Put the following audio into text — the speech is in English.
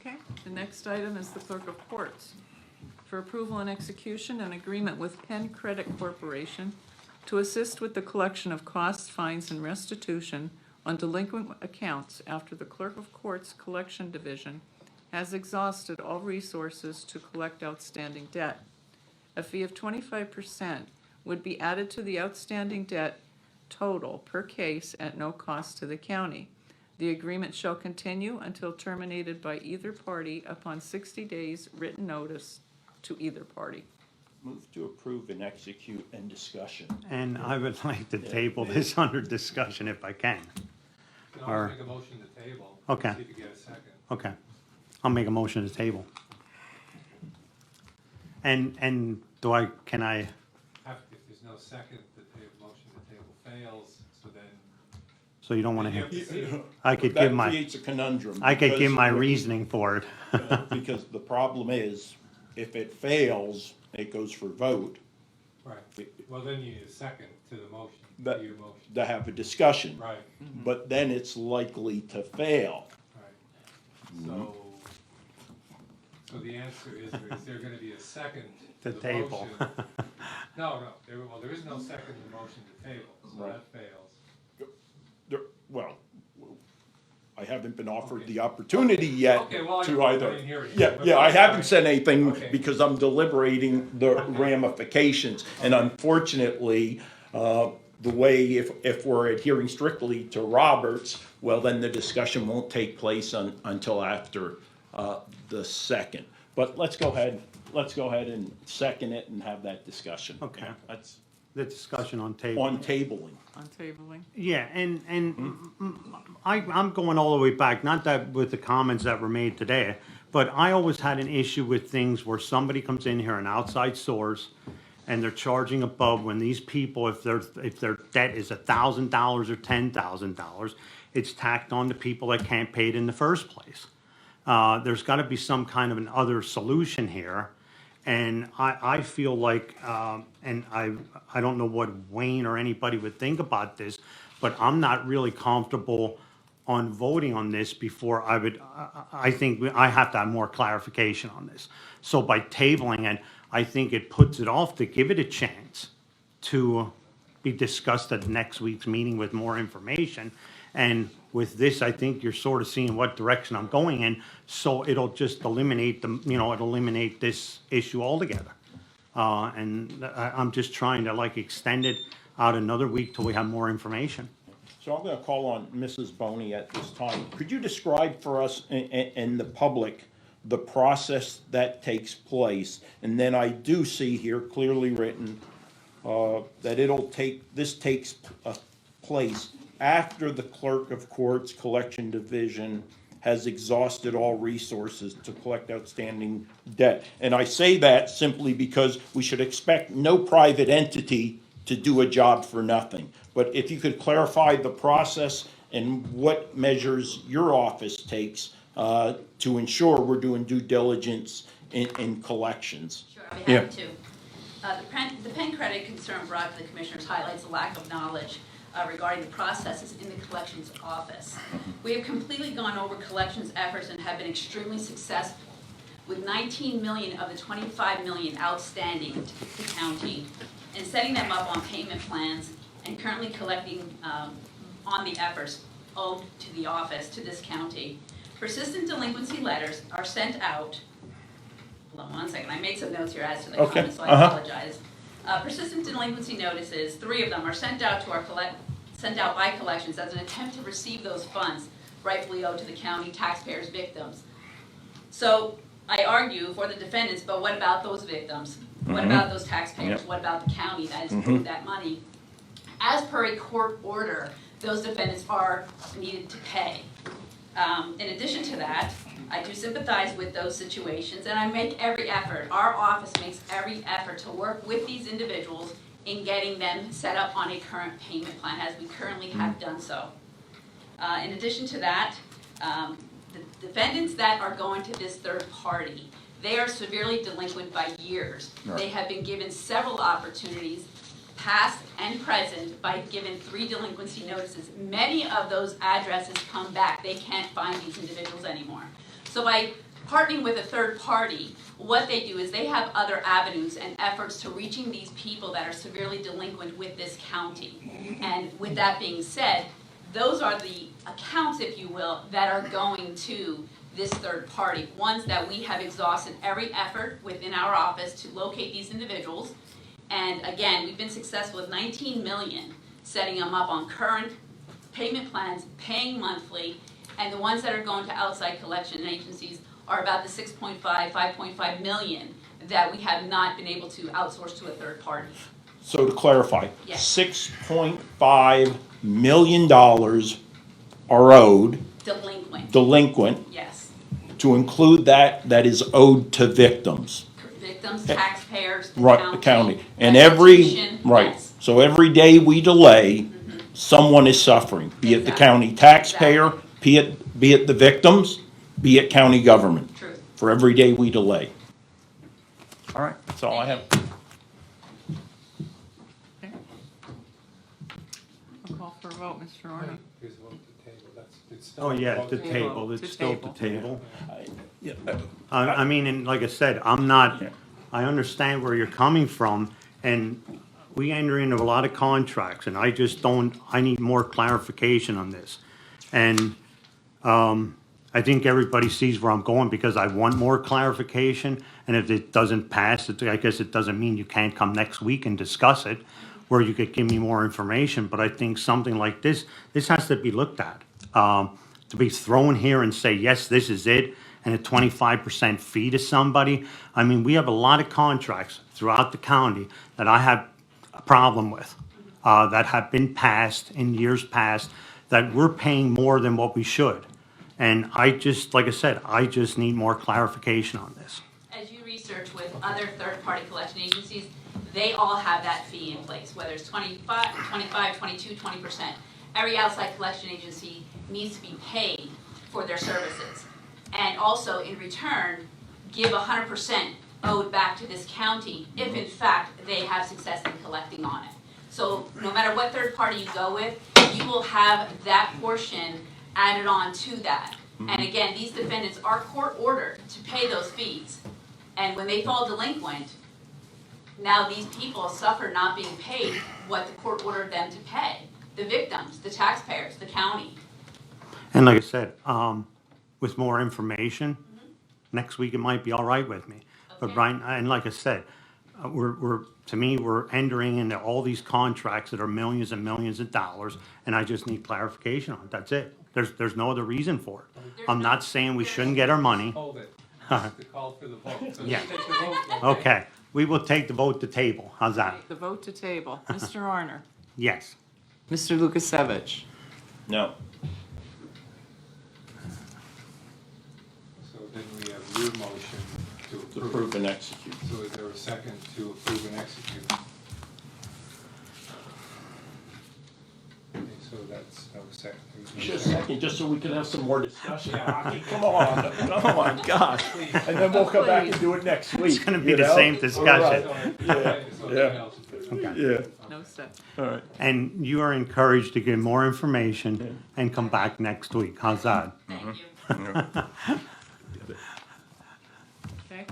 Okay, the next item is the Clerk of Courts. For approval and execution, an agreement with Penn Credit Corporation to assist with the collection of costs, fines, and restitution on delinquent accounts after the Clerk of Courts Collection Division has exhausted all resources to collect outstanding debt. A fee of 25% would be added to the outstanding debt total per case at no cost to the county. The agreement shall continue until terminated by either party upon 60 days written notice to either party. Move to approve and execute and discussion. And I would like to table this under discussion if I can. You can always make a motion to table. Okay. See if you get a second. Okay. I'll make a motion to table. And can I, If there's no second, the motion to table fails, so then so you don't want to you have hear, to see. I could give That my, creates a conundrum. I could give because- my reasoning for it. Because the problem is, if it fails, it goes for vote, Right, well, then you need a second to the motion, That- to your motion. to have a discussion. Right, But then it's likely to fail. right. So the answer is there gonna be a second To to the table. motion? No, there is no second to the motion to table, so Right. that fails. Well, I haven't been offered Okay. the opportunity yet Okay, well, to I either. didn't hear you. Yeah, But yeah, I that's haven't fine. said anything Okay. because I'm deliberating the ramifications. And unfortunately, the way, if we're adhering strictly to Roberts, well, then the discussion won't take place until after the second. But let's go ahead and second it and have that discussion. Okay. That's The discussion on table. on tabling. On tabling. Yeah, and I'm going all the way back, not that with the comments that were made today, but I always had an issue with things where somebody comes in here, an outside source, and they're charging above when these people, if their debt is $1,000 or $10,000, it's tacked on to people that can't pay it in the first place. There's got to be some kind of an other solution here. And I feel like, and I don't know what Wayne or anybody would think about this, but I'm not really comfortable on voting on this before I think I have to have more clarification on this. So by tabling it, I think it puts it off to give it a chance to be discussed at next week's meeting with more information. And with this, I think you're sort of seeing what direction I'm going in, so it'll just eliminate eliminate this issue altogether. And I'm just trying to extend it out another week till we have more information. So I'm going to call on Mrs. Boney at this time. Could you describe for us and the public the process that takes place? And then I do see here clearly written that this takes place after the Clerk of Courts Collection Division has exhausted all resources to collect outstanding debt. And I say that simply because we should expect no private entity to do a job for nothing. But if you could clarify the process and what measures your office takes to ensure we're doing due diligence in collections. Sure, I'll be happy to. The Penn Credit concern brought to the Commissioners highlights the lack of knowledge regarding the processes in the collections office. We have completely gone over collections efforts and have been extremely successful, with 19 million of the 25 million outstanding to the county, and setting them up on payment plans and currently collecting on the efforts owed to the office, to this county. Persistent delinquency letters are sent out. Hold on one second, I made some notes here as to the Okay, comments, so I apologize. Persistent delinquency notices, 3 of them are sent out by collections as an attempt to receive those funds rightfully owed to the county taxpayers' victims. So I argue for the defendants, but what about those victims? What about those taxpayers? Yep. What about the county that has owed that money? As per a court order, those defendants are needed to pay. In addition to that, I do sympathize with those situations, and I make every effort, our office makes every effort to work with these individuals in getting them set up on a current payment plan, as we currently have done so. In addition to that, the defendants that are going to this third party, they are severely delinquent by years. Right. They have been given several opportunities, past and present, by given 3 delinquency notices. Many of those addresses come back. They can't find these individuals anymore. So by partnering with a third party, what they do is they have other avenues and efforts to reaching these people that are severely delinquent with this county. And with that being said, those are the accounts, if you will, that are going to this third party, ones that we have exhausted every effort within our office to locate these individuals. And again, we've been successful with 19 million, setting them up on current payment plans, paying monthly, and the ones that are going to outside collection agencies are about the 5.5 million that we have not been able to outsource to a third party. So to clarify, Yes. $6.5 million are owed, delinquent, Yes. to include that is owed to victims. Victims, taxpayers, the Right, the county. And restitution, right, yes. so every day we delay, someone is suffering, be it the Exactly. county taxpayer, Exactly. be it the victims, be it county government. Truth. For every day we delay. All right, that's all I have. Okay. I'll call for a vote, Mr. Arno. Please vote to table, it's still. Oh, yeah, vote the to table, To it's still table. the table. Yeah, I mean, and like I said, I'm not, Yeah. I understand where you're coming from, and we enter into a lot of contracts, and I just don't, I need more clarification on this. And, I think everybody sees where I'm going because I want more clarification, and if it doesn't pass, I guess it doesn't mean you can't come next week and discuss it, where you could give me more information, but I think something like this has to be looked at. To be thrown here and say, yes, this is it, and a 25% fee to somebody. I mean, we have a lot of contracts throughout the county that I have a problem with, that have been passed in years past, that we're paying more than what we should. And I just, like I said, I just need more clarification on this. As you research with other third-party collection agencies, they all have that fee in place, whether it's 25, 22, 20%. Every outside collection agency needs to be paid for their services. And also, in return, give 100% owed back to this county if, in fact, they have success in collecting on it. So no matter what third party you go with, you will have that portion added on to that. And again, these defendants are court ordered to pay those fees. And when they fall delinquent, now these people suffer not being paid what the court ordered them to pay. The victims, the taxpayers, the county. And like I said, with more information, next week it might be all right with me. But Okay. right, and like I said, to me, we're entering into all these contracts that are millions and millions of dollars, and I just need clarification on it. That's it. There's no other reason for it. I'm not saying we shouldn't get our money. Hold it, it's the call for the vote. So Yeah. let's take the vote. Okay, we will take the vote to table. How's that? The vote to table. Mr. Arner. Yes. Mr. Lukasevich. no, So then we have your motion to to approve. approve and execute. So is there a second to approve and execute? Okay, so that's no second. There's no Just a second. second, just so we can have some more discussion. Rocky, come on, gosh. And then we'll come back and do it next week. It's gonna be you the know? same All discussion. right. So Yeah. anything else? Yeah, No second. all right. And you are encouraged to get more information and come back next week. How's that? Thank you. Okay.